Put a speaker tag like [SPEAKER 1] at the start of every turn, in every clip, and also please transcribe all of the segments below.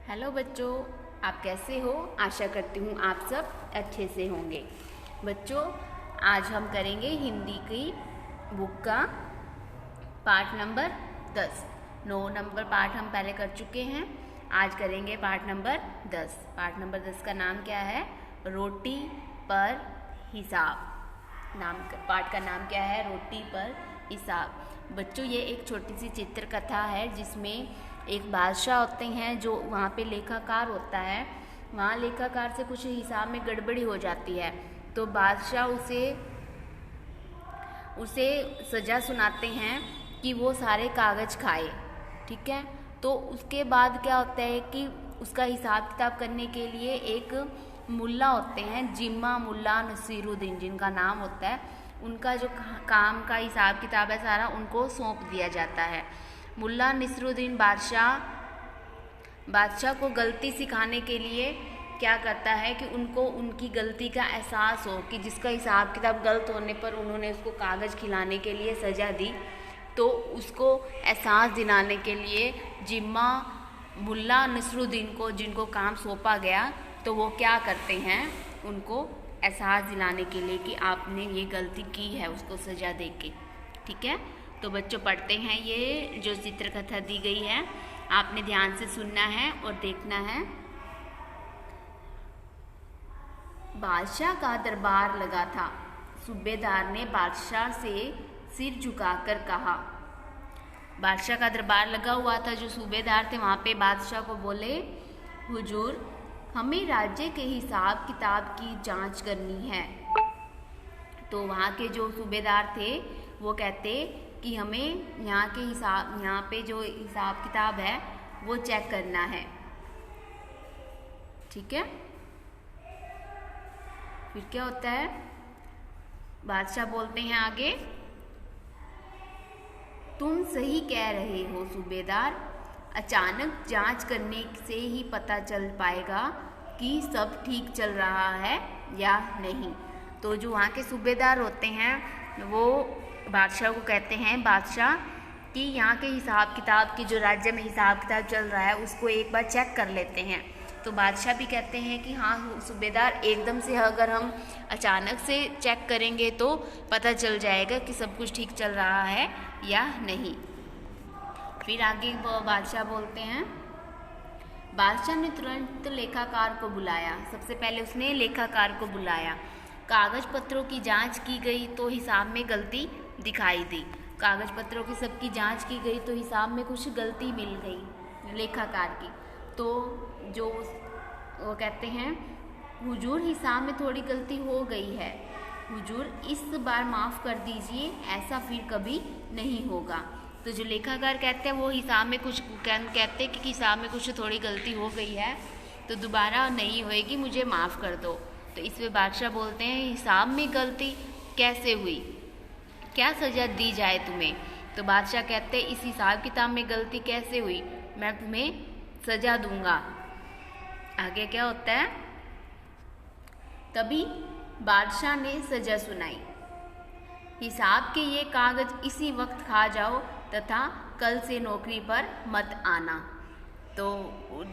[SPEAKER 1] Hello बच्चों, आप कैसे हो? आशा करती हूँ आप सब अच्छे से होंगे। बच्चों, आज हम करेंगे हिंदी की बुक का पाठ नंबर 10। 9 नंबर पाठ हम पहले कर चुके हैं, आज करेंगे पाठ नंबर 10। पाठ नंबर 10 का नाम क्या है? रोटी पर हिसाब। पाठ का नाम क्या है? रोटी पर हिसाब। बच्चों, ये एक छोटी सी चित्रकथा है जिसमें एक बादशाह होते हैं जो वहाँ पे लेखाकार होता है। वहाँ लेखाकार से कुछ हिसाब में गड़बड़ी हो जाती है तो बादशाह उसे सज़ा सुनाते हैं कि वो सारे कागज़ खाए। ठीक है, तो उसके बाद क्या होता है कि उसका हिसाब किताब करने के लिए एक मुल्ला होते हैं, जिम्मा मुल्ला नसीरुद्दीन जिनका नाम होता है, उनका जो काम का हिसाब किताब है सारा उनको सौंप दिया जाता है। मुल्ला नसीरुद्दीन बादशाह को गलती सिखाने के लिए क्या करता है कि उनको उनकी गलती का एहसास हो कि जिसका हिसाब किताब गलत होने पर उन्होंने उसको कागज़ खिलाने के लिए सज़ा दी, तो उसको एहसास दिलाने के लिए जिम्मा मुल्ला नसीरुद्दीन को जिनको काम सौंपा गया तो वो क्या करते हैं, उनको एहसास दिलाने के लिए कि आपने ये गलती की है उसको सज़ा दे के। ठीक है, तो बच्चों पढ़ते हैं ये जो चित्रकथा दी गई है, आपने ध्यान से सुनना है और देखना है। बादशाह का दरबार लगा था। सूबेदार ने बादशाह से सिर झुकाकर कहा। बादशाह का दरबार लगा हुआ था, जो सूबेदार थे वहाँ पे बादशाह को बोले, हुजूर, हमें राज्य के हिसाब किताब की जांच करनी है। तो वहाँ के जो सूबेदार थे वो कहते कि हमें यहाँ पे जो हिसाब किताब है वो चेक करना है। ठीक है, फिर क्या होता है, बादशाह बोलते हैं आगे, तुम सही कह रहे हो सूबेदार, अचानक जांच करने से ही पता चल पाएगा कि सब ठीक चल रहा है या नहीं। तो जो वहाँ के सूबेदार होते हैं वो बादशाह को कहते हैं, बादशाह कि यहाँ के हिसाब किताब की जो राज्य में हिसाब किताब चल रहा है उसको एक बार चेक कर लेते हैं। तो बादशाह भी कहते हैं कि हाँ सूबेदार, एकदम से अगर हम अचानक से चेक करेंगे तो पता चल जाएगा कि सब कुछ ठीक चल रहा है या नहीं। फिर आगे बादशाह बोलते हैं, बादशाह ने तुरंत लेखाकार को बुलाया। सबसे पहले उसने लेखाकार को बुलाया। कागज पत्रों की जांच की गई तो हिसाब में गलती दिखाई दी। कागज पत्रों की सबकी जांच की गई तो हिसाब में कुछ गलती मिल गई लेखाकार की। तो जो वो कहते हैं, हुजूर, हिसाब में थोड़ी गलती हो गई है, हुजूर इस बार माफ़ कर दीजिए, ऐसा फिर कभी नहीं होगा। तो जो लेखाकार कहते हैं वो हिसाब में कुछ कहते हैं कि हिसाब में कुछ थोड़ी गलती हो गई है तो दोबारा नहीं होएगी, मुझे माफ़ कर दो। तो इसमें बादशाह बोलते हैं, हिसाब में गलती कैसे हुई, क्या सज़ा दी जाए तुम्हें? तो बादशाह कहते हैं, इस हिसाब किताब में गलती कैसे हुई, मैं तुम्हें सज़ा दूंगा। आगे क्या होता है, तभी बादशाह ने सज़ा सुनाई, हिसाब के ये कागज़ इसी वक्त खा जाओ तथा कल से नौकरी पर मत आना। तो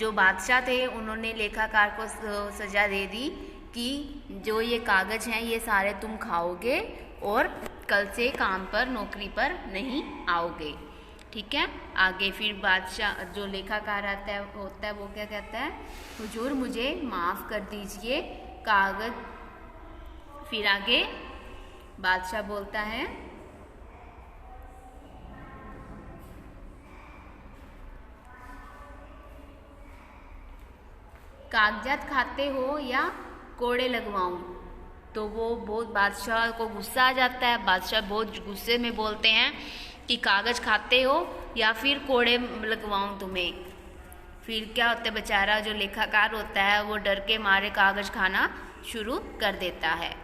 [SPEAKER 1] जो बादशाह थे उन्होंने लेखाकार को सज़ा दे दी कि जो ये कागज़ हैं ये सारे तुम खाओगे और कल से काम पर नौकरी पर नहीं आओगे। ठीक है, आगे फिर बादशाह जो लेखाकार होता है वो क्या कहता है, हुजूर मुझे माफ़ कर दीजिए कागज़। फिर आगे बादशाह बोलता है, कागजात खाते हो या कोड़े लगवाऊं? तो वो बहुत बादशाह को गुस्सा आ जाता है। बादशाह बहुत गुस्से में बोलते हैं कि कागज़ खाते हो या फिर कोड़े लगवाऊं तुम्हें। फिर क्या होता है, बेचारा जो लेखाकार होता है वो डर के मारे कागज़ खाना शुरू कर देता है।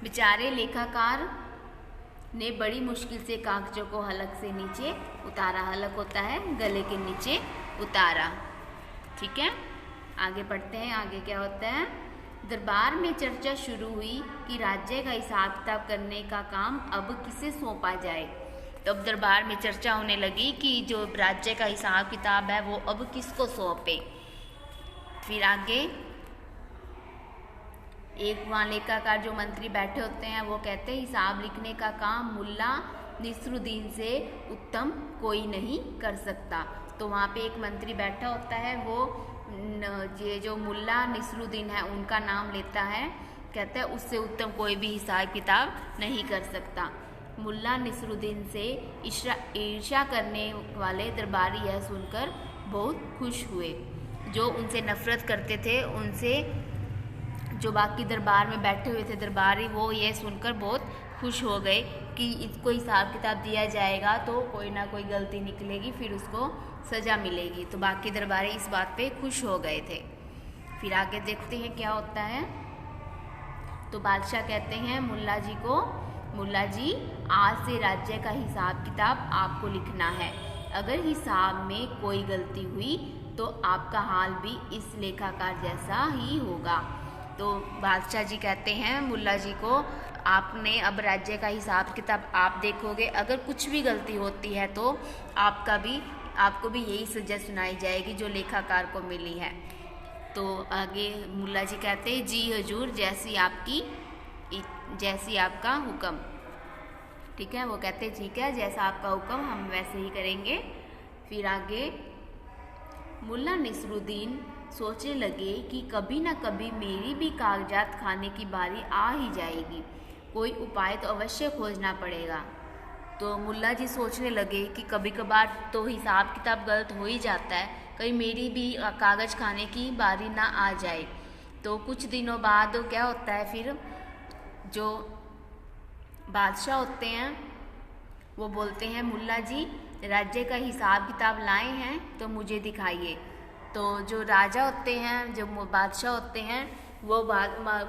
[SPEAKER 1] बेचारे लेखाकार ने बड़ी मुश्किल से कागज़ों को हलक से नीचे उतारा। हलक होता है गले के नीचे उतारा। ठीक है, आगे पढ़ते हैं, आगे क्या होता है, दरबार में चर्चा शुरू हुई कि राज्य का हिसाब किताब करने का काम अब किसे सौंपा जाए। तो अब दरबार में चर्चा होने लगी कि जो राज्य का हिसाब किताब है वो अब किसको सौंपे। फिर आगे एक वहाँ लेखाकार जो मंत्री बैठे होते हैं वो कहते हैं हिसाब लिखने का काम मुल्ला नसरुद्दीन से उत्तम कोई नहीं कर सकता। तो वहाँ पे एक मंत्री बैठा होता है, वो ये जो मुल्ला नसरुद्दीन है उनका नाम लेता है, कहता है उससे उत्तम कोई भी हिसाब किताब नहीं कर सकता। मुल्ला नसरुद्दीन से ईर्ष्या करने वाले दरबारी यह सुनकर बहुत खुश हुए। जो उनसे नफरत करते थे, उनसे जो बाकी दरबार में बैठे हुए थे दरबारी, वो ये सुनकर बहुत खुश हो गए कि इसको हिसाब किताब दिया जाएगा तो कोई ना कोई गलती निकलेगी, फिर उसको सज़ा मिलेगी। तो बाकी दरबारी इस बात पे खुश हो गए थे। फिर आगे देखते हैं क्या होता है। तो बादशाह कहते हैं मुल्ला जी को, मुल्ला जी आज से राज्य का हिसाब किताब आपको लिखना है। अगर हिसाब में कोई गलती हुई तो आपका हाल भी इस लेखाकार जैसा ही होगा। तो बादशाह जी कहते हैं मुल्ला जी को, आपने अब राज्य का हिसाब किताब आप देखोगे, अगर कुछ भी गलती होती है तो आपको भी यही सज़ा सुनाई जाएगी जो लेखाकार को मिली है। तो आगे मुल्ला जी कहते हैं जी हजूर, जैसी आपका हुक्म। ठीक है, वो कहते हैं ठीक है, जैसा आपका हुक्म हम वैसे ही करेंगे। फिर आगे मुल्ला नसरुद्दीन सोचने लगे कि कभी ना कभी मेरी भी कागजात खाने की बारी आ ही जाएगी, कोई उपाय तो अवश्य खोजना पड़ेगा। तो मुल्ला जी सोचने लगे कि कभी कभार तो हिसाब किताब गलत हो ही जाता है, कहीं मेरी भी कागज़ खाने की बारी ना आ जाए। तो कुछ दिनों बाद क्या होता है, फिर जो बादशाह होते हैं वो बोलते हैं मुल्ला जी राज्य का हिसाब किताब लाए हैं तो मुझे दिखाइए। तो जो राजा होते हैं, जो बादशाह होते हैं, वो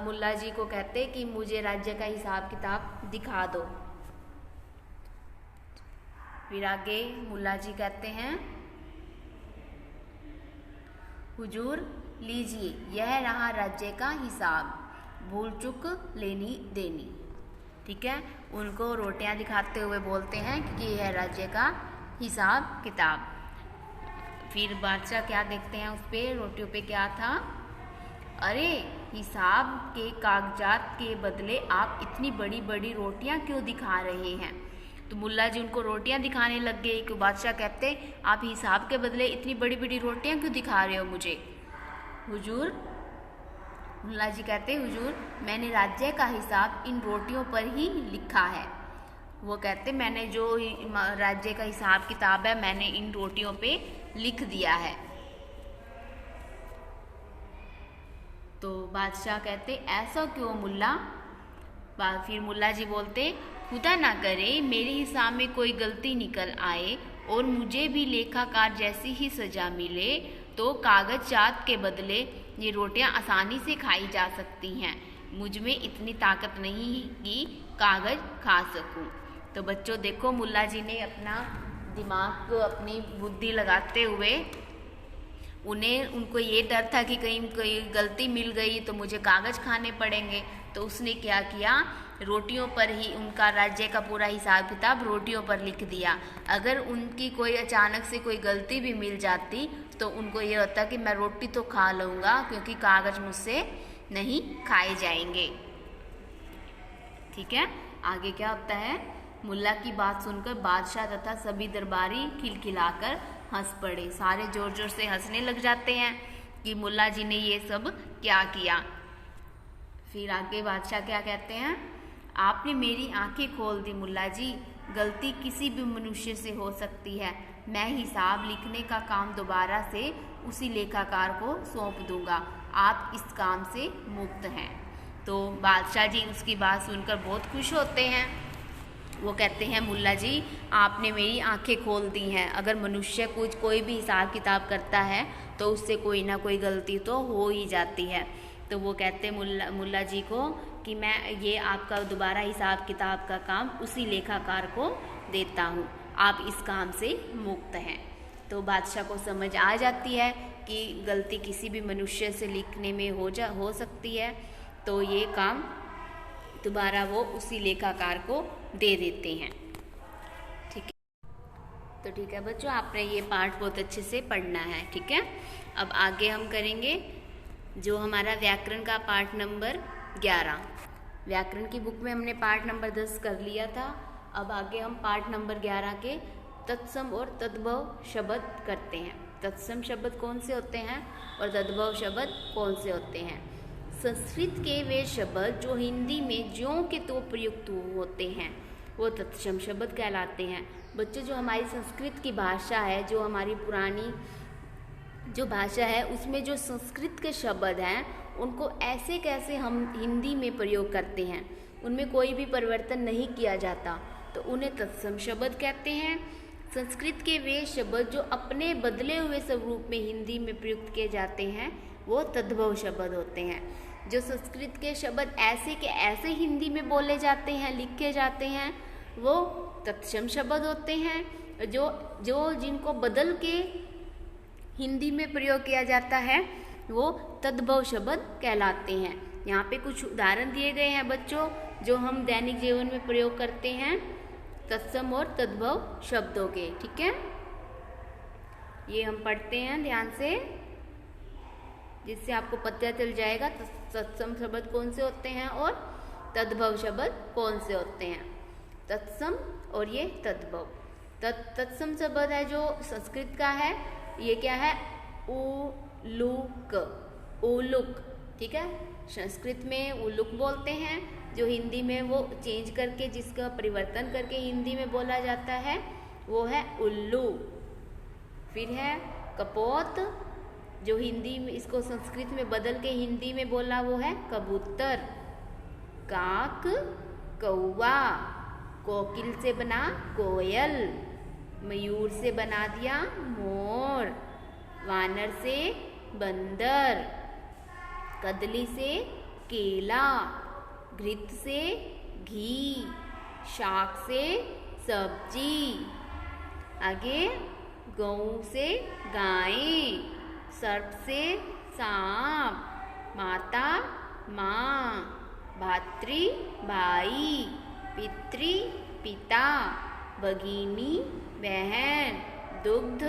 [SPEAKER 1] मुल्ला जी को कहते कि मुझे राज्य का हिसाब किताब दिखा दो। फिर आगे मुल्ला जी कहते हैं हुजूर लीजिए, यह रहा राज्य का हिसाब, भूल चूक लेनी देनी। ठीक है, उनको रोटियां दिखाते हुए बोलते हैं कि यह राज्य का हिसाब किताब। फिर बादशाह क्या देखते हैं, उस पर रोटियों पे क्या था, अरे हिसाब के कागजात के बदले आप इतनी बड़ी बड़ी रोटियां क्यों दिखा रहे हैं। तो मुल्ला जी उनको रोटियां दिखाने लग गए कि बादशाह कहते आप हिसाब के बदले इतनी बड़ी बड़ी रोटियां क्यों दिखा रहे हो मुझे। हुजूर, मुल्ला जी कहते हुजूर मैंने राज्य का हिसाब इन रोटियों पर ही लिखा है। वो कहते मैंने जो राज्य का हिसाब किताब है मैंने इन रोटियों पे लिख दिया है। तो बादशाह कहते ऐसा क्यों मुल्ला। फिर मुल्ला जी बोलते खुदा ना करे मेरे हिसाब में कोई गलती निकल आए और मुझे भी लेखाकार जैसी ही सजा मिले तो कागजात के बदले ये रोटियां आसानी से खाई जा सकती हैं। मुझ में इतनी ताकत नहीं कि कागज खा सकूं। तो बच्चों देखो, मुल्ला जी ने अपना दिमाग को, अपनी बुद्धि लगाते हुए उनको ये डर था कि कहीं कोई गलती मिल गई तो मुझे कागज खाने पड़ेंगे। तो उसने क्या किया, रोटियों पर ही उनका राज्य का पूरा हिसाब किताब रोटियों पर लिख दिया। अगर उनकी कोई अचानक से कोई गलती भी मिल जाती तो उनको ये होता कि मैं रोटी तो खा लूँगा क्योंकि कागज मुझसे नहीं खाए जाएंगे। ठीक है, आगे क्या होता है, मुल्ला की बात सुनकर बादशाह तथा सभी दरबारी खिलखिलाकर हंस पड़े। सारे जोर जोर से हंसने लग जाते हैं कि मुल्ला जी ने ये सब क्या किया। फिर आगे बादशाह क्या कहते हैं, आपने मेरी आंखें खोल दी मुल्ला जी, गलती किसी भी मनुष्य से हो सकती है। मैं हिसाब लिखने का काम दोबारा से उसी लेखाकार को सौंप दूंगा, आप इस काम से मुक्त हैं। तो बादशाह जी उसकी बात सुनकर बहुत खुश होते हैं। वो कहते हैं मुल्ला जी आपने मेरी आंखें खोल दी हैं, अगर मनुष्य कोई भी हिसाब किताब करता है तो उससे कोई ना कोई गलती तो हो ही जाती है। तो वो कहते मुल्ला जी को कि मैं ये आपका दोबारा हिसाब किताब का काम उसी लेखाकार को देता हूँ, आप इस काम से मुक्त हैं। तो बादशाह को समझ आ जाती है कि गलती किसी भी मनुष्य से लिखने में हो सकती है, तो ये काम दोबारा वो उसी लेखाकार को दे देते हैं। ठीक है। तो ठीक है बच्चों, आपने ये पाठ बहुत अच्छे से पढ़ना है। ठीक है, अब आगे हम करेंगे जो हमारा व्याकरण का पाठ नंबर 11। व्याकरण की बुक में हमने पाठ नंबर 10 कर लिया था। अब आगे हम पाठ नंबर 11 के तत्सम और तद्भव शब्द करते हैं। तत्सम शब्द कौन से होते हैं और तद्भव शब्द कौन से होते हैं। संस्कृत के वे शब्द जो हिंदी में ज्यों के तो प्रयुक्त होते हैं वो तत्सम शब्द कहलाते हैं। बच्चों, जो हमारी संस्कृत की भाषा है, जो हमारी पुरानी जो भाषा है, उसमें जो संस्कृत के शब्द हैं उनको ऐसे कैसे हम हिंदी में प्रयोग करते हैं, उनमें कोई भी परिवर्तन नहीं किया जाता, तो उन्हें तत्सम शब्द कहते हैं। संस्कृत के वे शब्द जो अपने बदले हुए स्वरूप में हिंदी में प्रयुक्त किए जाते हैं वो तद्भव शब्द होते हैं। जो संस्कृत के शब्द ऐसे के ऐसे हिंदी में बोले जाते हैं, लिखे जाते हैं, वो तत्सम शब्द होते हैं। जो जिनको बदल के हिंदी में प्रयोग किया जाता है वो तद्भव शब्द कहलाते हैं। यहाँ पे कुछ उदाहरण दिए गए हैं बच्चों, जो हम दैनिक जीवन में प्रयोग करते हैं तत्सम और तद्भव शब्दों के। ठीक है, ये हम पढ़ते हैं ध्यान से, जिससे आपको पता चल जाएगा तत्सम शब्द कौन से होते हैं और तद्भव शब्द कौन से होते हैं। तत्सम और ये तद्भव। तत्सम शब्द है जो संस्कृत का है, ये क्या है, उलुक, उलुक। ठीक है, संस्कृत में उलुक बोलते हैं, जो हिंदी में वो चेंज करके, जिसका परिवर्तन करके हिंदी में बोला जाता है वो है उल्लू। फिर है कपोत, जो हिंदी में, इसको संस्कृत में बदल के हिंदी में बोला वो है कबूतर। काक, कौवा, कोकिल से बना कोयल, मयूर से बना दिया मोर, वानर से बंदर, कदली से केला, घृत से घी, शाक से सब्जी। आगे गऊ से गायें, सर्प से सांप, माता माँ, भातृ भाई, पितृ पिता, भगिनी बहन, दुग्ध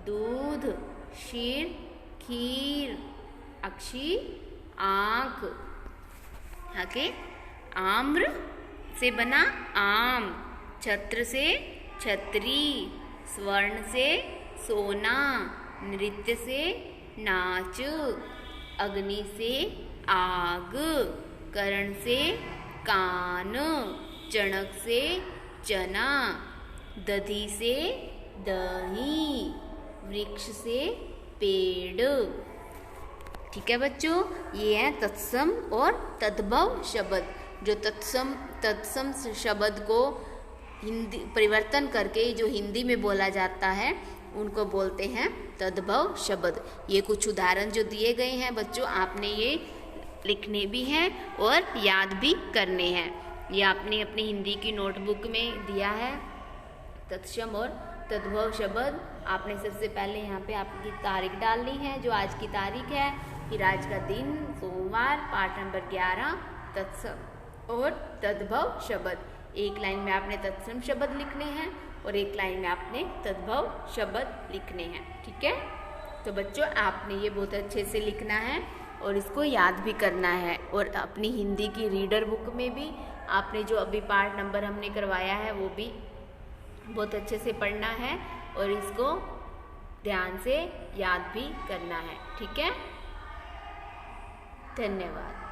[SPEAKER 1] दूध, क्षीर खीर, अक्षी आँख। आगे आम्र से बना आम, छत्र से छतरी, स्वर्ण से सोना, नृत्य से नाच, अग्नि से आग, कर्ण से कान, चणक से चना, दधी से दही, वृक्ष से पेड़। ठीक है बच्चों, ये है तत्सम और तद्भव शब्द। जो तत्सम शब्द को हिंदी परिवर्तन करके जो हिंदी में बोला जाता है उनको बोलते हैं तद्भव शब्द। ये कुछ उदाहरण जो दिए गए हैं बच्चों, आपने ये लिखने भी हैं और याद भी करने हैं। ये आपने अपनी हिंदी की नोटबुक में दिया है। तत्सम और तद्भव शब्द आपने सबसे पहले यहाँ पे आपकी तारीख डालनी है, जो आज की तारीख है, फिर आज का दिन सोमवार, पाठ नंबर 11 तत्सम और तद्भव शब्द। एक लाइन में आपने तत्सम शब्द लिखने हैं और एक लाइन में आपने तद्भव शब्द लिखने हैं। ठीक है, तो बच्चों आपने ये बहुत अच्छे से लिखना है और इसको याद भी करना है। और अपनी हिंदी की रीडर बुक में भी आपने जो अभी पाठ नंबर हमने करवाया है वो भी बहुत अच्छे से पढ़ना है और इसको ध्यान से याद भी करना है। ठीक है, धन्यवाद।